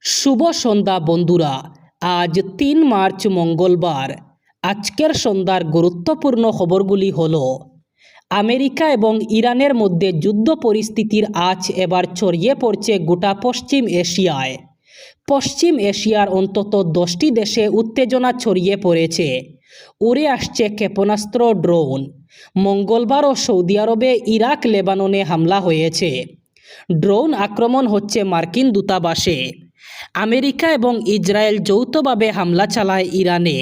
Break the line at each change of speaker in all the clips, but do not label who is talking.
শুভ সন্ধ্যা বন্ধুরা। আজ ৩ মার্চ মঙ্গলবার। আজকের সন্ধ্যার গুরুত্বপূর্ণ খবরগুলি হলো, আমেরিকা এবং ইরানের মধ্যে যুদ্ধ পরিস্থিতির আঁচ এবার ছড়িয়ে পড়ছে গোটা পশ্চিম এশিয়ায়। পশ্চিম এশিয়ার অন্তত 10টি দেশে উত্তেজনা ছড়িয়ে পড়েছে। উড়ে আসছে ক্ষেপণাস্ত্র, ড্রোন। মঙ্গলবারও সৌদি আরবে ইরাক লেবাননে হামলা হয়েছে। ড্রোন আক্রমণ হচ্ছে মার্কিন দূতাবাসে। আমেরিকা এবং ইসরায়েল যৌথভাবে হামলা চালায় ইরানে।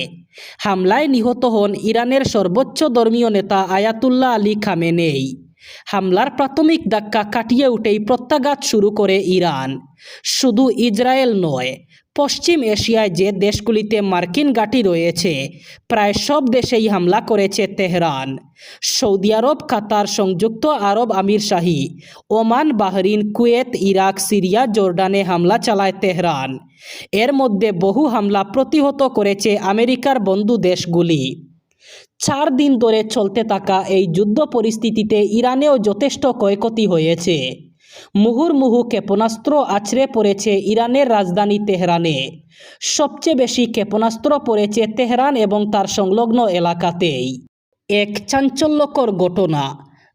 হামলায় নিহত হন ইরানের সর্বোচ্চ ধর্মীয় নেতা আয়াতুল্লাহ আলী খামেনেই। হামলার প্রাথমিক ধাক্কা কাটিয়ে উঠেই প্রত্যাঘাত শুরু করে ইরান। শুধু ইসরায়েল নয়, পশ্চিম এশিয়ায় যে দেশগুলিতে মার্কিন ঘাঁটি রয়েছে প্রায় সব দেশেই হামলা করেছে তেহরান। সৌদি আরব, কাতার, সংযুক্ত আরব আমিরশাহী, Oman, Bahrain, Kuwait, Iraq, Syria, জর্ডানে হামলা চালায় তেহরান। এর মধ্যে বহু হামলা প্রতিহত করেছে আমেরিকার বন্ধু দেশগুলি। 4 দিন ধরে চলতে থাকা এই যুদ্ধ পরিস্থিতিতে ইরানেও যথেষ্ট ক্ষয়ক্ষতি হয়েছে। মুহুর্মুহু ক্ষেপণাস্ত্র আছড়ে পড়েছে ইরানের রাজধানী তেহরানে। সবচেয়ে বেশি ক্ষেপণাস্ত্র পড়েছে তেহরান এবং তার সংলগ্ন এলাকাতেই। এক চাঞ্চল্যকর ঘটনা।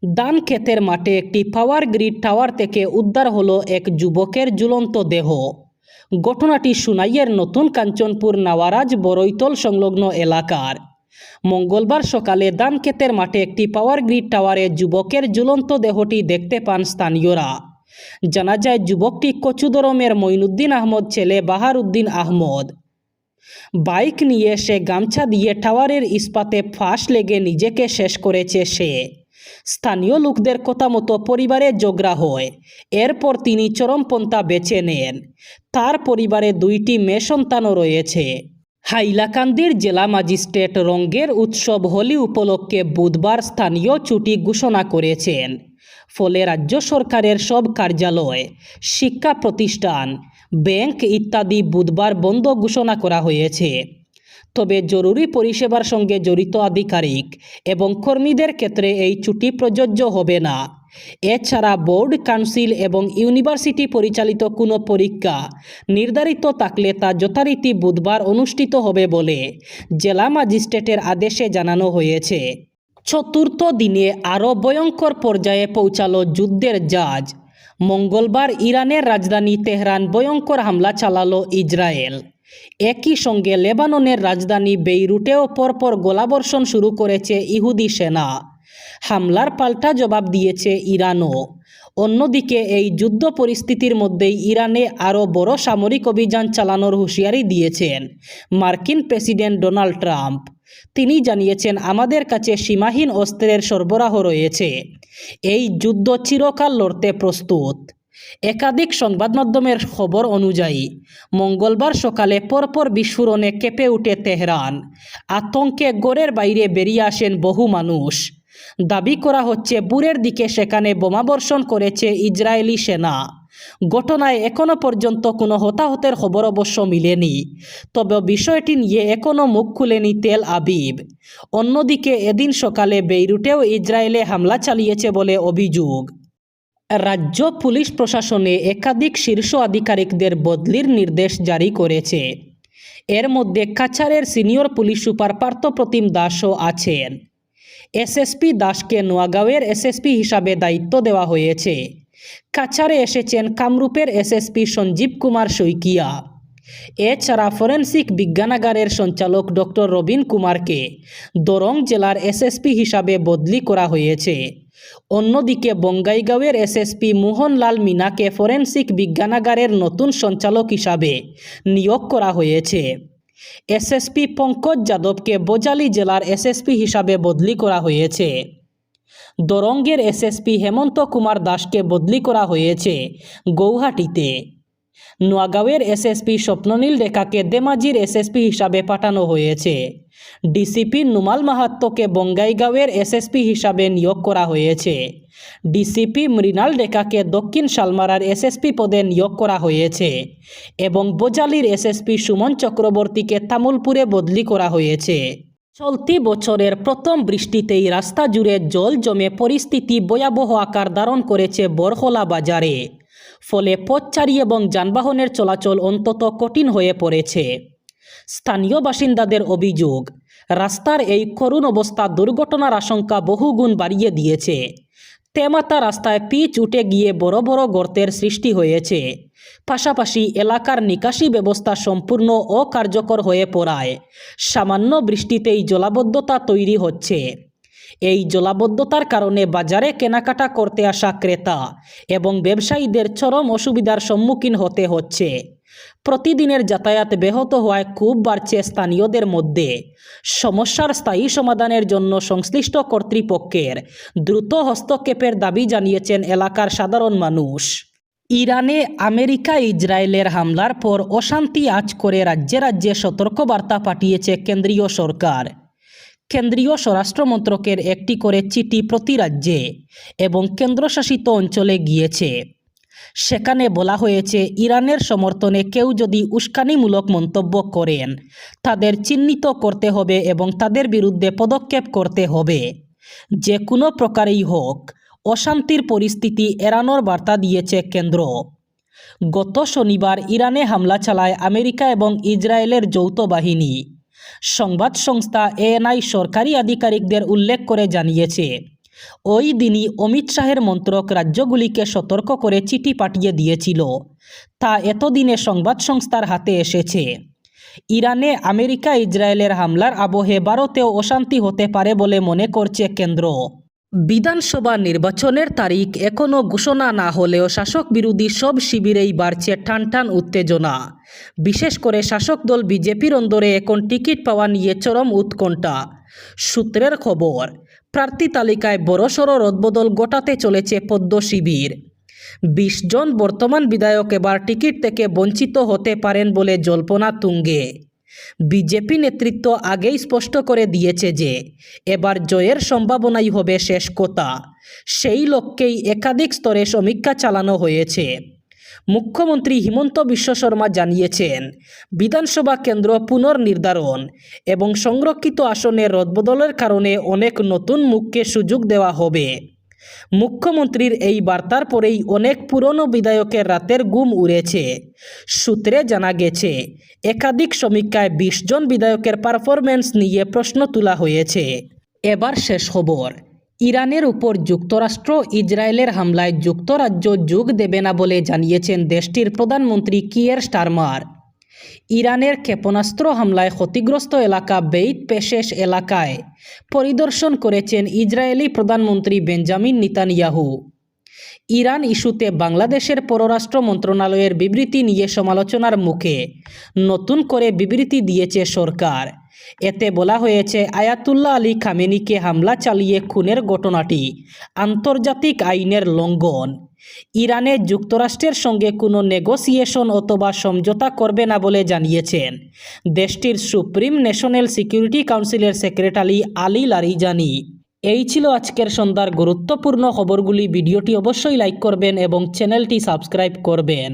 ধান ক্ষেতের মাঠে একটি পাওয়ার গ্রিড টাওয়ার থেকে উদ্ধার হলো এক যুবকের ঝুলন্ত দেহ। ঘটনাটি সুনাইয়ের নতুন কাঞ্চনপুর নাওয়ারাজ বড়ইতল সংলগ্ন এলাকার। মঙ্গলবার সকালে ধান ক্ষেতের মাঠে একটি পাওয়ার গ্রিড টাওয়ারে যুবকের ঝুলন্ত দেহটি দেখতে পান স্থানীয়রা। জানা যায়, যুবকটি কচুদরমের মঈনুদ্দিন আহমদ ছেলে বাহার উদ্দিন আহমদ। বাইক নিয়ে সে গামছা দিয়ে টাওয়ারের ইস্পাতে ফাঁস লেগে নিজেকে শেষ করেছে সে। স্থানীয় লোকদের কথা মতো পরিবারে ঝগড়া হয়। এরপর তিনি চরমপন্থা বেছে নেন। তার পরিবারে 2টি মেয়ে সন্তানও রয়েছে। হাইলাকান্দির জেলা ম্যাজিস্ট্রেট রঙের উৎসব হোলি উপলক্ষে বুধবার স্থানীয় ছুটি ঘোষণা করেছেন। ফলে রাজ্য সরকারের সব কার্যালয়, শিক্ষা প্রতিষ্ঠান, ব্যাংক ইত্যাদি বুধবার বন্ধ ঘোষণা করা হয়েছে। তবে জরুরি পরিষেবার সঙ্গে জড়িত আধিকারিক এবং কর্মীদের ক্ষেত্রে এই ছুটি প্রযোজ্য হবে না। এছাড়া বোর্ড, কাউন্সিল এবং ইউনিভার্সিটি পরিচালিত কোনো পরীক্ষা নির্ধারিত থাকলে তা যথারীতি বুধবার অনুষ্ঠিত হবে বলে জেলা ম্যাজিস্ট্রেটের আদেশে জানানো হয়েছে। চতুর্থ দিনে আরও ভয়ঙ্কর পর্যায়ে পৌঁছালো যুদ্ধের জাজ। মঙ্গলবার ইরানের রাজধানী তেহরান ভয়ঙ্কর হামলা চালালো ইসরায়েল। একই সঙ্গে লেবাননের রাজধানী বেইরুটেও পরপর গোলাবর্ষণ শুরু করেছে ইহুদি সেনা। হামলার পাল্টা জবাব দিয়েছে ইরানও। অন্যদিকে এই যুদ্ধ পরিস্থিতির মধ্যেই ইরানে আরও বড় সামরিক অভিযান চালানোর হুঁশিয়ারি দিয়েছেন মার্কিন প্রেসিডেন্ট ডোনাল্ড ট্রাম্প। তিনি জানিয়েছেন, আমাদের কাছে সীমাহীন অস্ত্রের সরবরাহ রয়েছে। এই যুদ্ধ চিরকাল লড়তে প্রস্তুত। একাধিক সংবাদ মাধ্যমের খবর অনুযায়ী মঙ্গলবার সকালে পরপর বিস্ফোরণে কেঁপে ওঠে তেহরান। আতঙ্কে ঘরের বাইরে বেরিয়ে আসেন বহু মানুষ। দাবি করা হচ্ছে ভোরের দিকে সেখানে বোমাবর্ষণ করেছে ইসরায়েলি সেনা। ঘটনায় এখনও পর্যন্ত কোনো হতাহতের খবর অবশ্য মিলেনি। তবে বিষয়টি নিয়ে এখনও মুখ খুলেনি তেল আবিব। অন্যদিকে এদিন সকালে বেইরুটেও ইসরায়েলে হামলা চালিয়েছে বলে অভিযোগ। রাজ্য পুলিশ প্রশাসনে একাধিক শীর্ষ আধিকারিকদের বদলির নির্দেশ জারি করেছে। এর মধ্যে কাছাড়ের সিনিয়র পুলিশ সুপার পার্থপ্রতিম দাসও আছেন। এসএসপি দাসকে নোয়াগাঁওয়ের এসএসপি হিসাবে দায়িত্ব দেওয়া হয়েছে। কাছাড়ে এসেছেন কামরূপের এসএসপি সঞ্জীব কুমার শইকিয়া। এছাড়া ফরেন্সিক বিজ্ঞানাগারের সঞ্চালক ডক্টর রবীন কুমারকে দরং জেলার এসএসপি হিসাবে বদলি করা হয়েছে। অন্যদিকে বঙ্গাইগাঁওয়ের এসএসপি মোহনলাল মিনাকে ফরেন্সিক বিজ্ঞানাগারের নতুন সঞ্চালক হিসাবে নিয়োগ করা হয়েছে। এসএসপি পঙ্কজ যাদবকে বোজালি জেলার এসএসপি হিসাবে বদলি করা হয়েছে। দরঙ্গের এসএসপি হেমন্ত কুমার দাসকে বদলি করা হয়েছে গৌহাটিতে। নোয়াগাঁওয়ের এসএসপি স্বপ্ননীল রেখাকে ধেমাজির এসএসপি হিসাবে পাঠানো হয়েছে। ডিসিপি নুমাল মাহাত্মকে বঙ্গাইগাঁওয়ের এসএসপি হিসাবে নিয়োগ করা হয়েছে। ডিসিপি মৃণাল রেখাকে দক্ষিণ শালমারার এসএসপি পদে নিয়োগ করা হয়েছে এবং বোজালির এসএসপি সুমন চক্রবর্তীকে তামুলপুরে বদলি করা হয়েছে। চলতি বছরের প্রথম বৃষ্টিতেই রাস্তা জুড়ে জল জমে পরিস্থিতি ভয়াবহ আকার ধারণ করেছে বরহলা বাজারে। ফলে পথচারী এবং যানবাহনের চলাচল অন্তত কঠিন হয়ে পড়েছে। স্থানীয় বাসিন্দাদের অভিযোগ, রাস্তার এই করুণ অবস্থা দুর্ঘটনার আশঙ্কা বহুগুণ বাড়িয়ে দিয়েছে। তেমাতা রাস্তায় পিচ উঠে গিয়ে বড় বড় গর্তের সৃষ্টি হয়েছে। পাশাপাশি এলাকার নিকাশি ব্যবস্থা সম্পূর্ণ অকার্যকর হয়ে পড়ায় সামান্য বৃষ্টিতেই জলাবদ্ধতা তৈরি হচ্ছে। এই জলাবদ্ধতার কারণে বাজারে কেনাকাটা করতে আসা ক্রেতা এবং ব্যবসায়ীদের চরম অসুবিধার সম্মুখীন হতে হচ্ছে। প্রতিদিনের যাতায়াত ব্যাহত হওয়ায় ক্ষোভ বাড়ছে স্থানীয়দের মধ্যে। সমস্যার স্থায়ী সমাধানের জন্য সংশ্লিষ্ট কর্তৃপক্ষের দ্রুত হস্তক্ষেপের দাবি জানিয়েছেন এলাকার সাধারণ মানুষ। ইরানে আমেরিকা ইসরায়েলের হামলার পর অশান্তি আঁচ করে রাজ্যে রাজ্যে সতর্কবার্তা পাঠিয়েছে কেন্দ্রীয় সরকার। কেন্দ্রীয় স্বরাষ্ট্র মন্ত্রকের একটি করে চিঠি প্রতি রাজ্যে এবং কেন্দ্রশাসিত অঞ্চলে গিয়েছে। সেখানে বলা হয়েছে, ইরানের সমর্থনে কেউ যদি উস্কানিমূলক মন্তব্য করেন তাদের চিহ্নিত করতে হবে এবং তাদের বিরুদ্ধে পদক্ষেপ করতে হবে। যে কোনো প্রকারেই হোক অশান্তির পরিস্থিতি এড়ানোর বার্তা দিয়েছে কেন্দ্র। গত শনিবার ইরানে হামলা চালায় আমেরিকা এবং ইসরায়েলের যৌথ বাহিনী। সংবাদ সংস্থা এএনআই সরকারি আধিকারিকদের উল্লেখ করে জানিয়েছে, ওই দিনই অমিত শাহের মন্ত্রক রাজ্যগুলিকে সতর্ক করে চিঠি পাঠিয়ে দিয়েছিল। তা এতদিনে সংবাদ সংস্থার হাতে এসেছে। ইরানে আমেরিকা ইসরায়েলের হামলার আবহে ভারতেও অশান্তি হতে পারে বলে মনে করছে কেন্দ্র। বিধানসভা নির্বাচনের তারিখ এখনও ঘোষণা না হলেও শাসক বিরোধী সব শিবিরেই বাড়ছে টানটান উত্তেজনা। বিশেষ করে শাসক দল বিজেপির অন্দরে এখন টিকিট পাওয়া নিয়ে চরম উৎকণ্ঠা। সূত্রের খবর, প্রার্থী তালিকায় বড়সড় রদবদল ঘটাতে চলেছে পদ্ম শিবির। 20 জন বর্তমান বিধায়ক এবার টিকিট থেকে বঞ্চিত হতে পারেন বলে জল্পনা তুঙ্গে। বিজেপি নেতৃত্ব আগেই স্পষ্ট করে দিয়েছে যে এবার জয়ের সম্ভাবনাই হবে শেষ কথা। সেই লক্ষ্যেই একাধিক স্তরে সমীক্ষা চালানো হয়েছে। মুখ্যমন্ত্রী হিমন্ত বিশ্ব শর্মা জানিয়েছেন, বিধানসভা কেন্দ্র পুনর্নির্ধারণ এবং সংরক্ষিত আসনের রদবদলের কারণে অনেক নতুন মুখকে সুযোগ দেওয়া হবে। মুখ্যমন্ত্রীর এই বার্তার পরেই অনেক পুরনো বিধায়কের রাতের ঘুম উড়েছে। সূত্রে জানা গেছে, একাধিক সমীক্ষায় 20 জন বিধায়কের পারফরম্যান্স নিয়ে প্রশ্ন তোলা হয়েছে। এবার শেষ খবর, ইরানের উপর যুক্তরাষ্ট্র ইসরায়েলের হামলায় যুক্তরাজ্য যোগ দেবে না বলে জানিয়েছেন দেশটির প্রধানমন্ত্রী কিয়ের স্টারমার। ইরানের ক্ষেপণাস্ত্র হামলায় ক্ষতিগ্রস্ত এলাকা বেইত পেশেশ এলাকায় পরিদর্শন করেছেন ইসরায়েলি প্রধানমন্ত্রী বেঞ্জামিন নেতানিয়াহু। ইরান ইস্যুতে বাংলাদেশের পররাষ্ট্র মন্ত্রণালয়ের বিবৃতি নিয়ে সমালোচনার মুখে নতুন করে বিবৃতি দিয়েছে সরকার। এতে বলা হয়েছে, আয়াতুল্লাহ আলী খামেনিকে হামলা চালিয়ে খুনের ঘটনাটি আন্তর্জাতিক আইনের লঙ্ঘন। ইরানে যুক্তরাষ্ট্রের সঙ্গে কোনো নেগোসিয়েশন অথবা সমঝোতা করবে না বলে জানিয়েছেন দেশটির সুপ্রিম ন্যাশনাল সিকিউরিটি কাউন্সিলের সেক্রেটারি আলী লারিজানি। এই ছিল আজকের সন্ধ্যার গুরুত্বপূর্ণ খবরগুলি। ভিডিওটি অবশ্যই লাইক করবেন এবং চ্যানেলটি সাবস্ক্রাইব করবেন।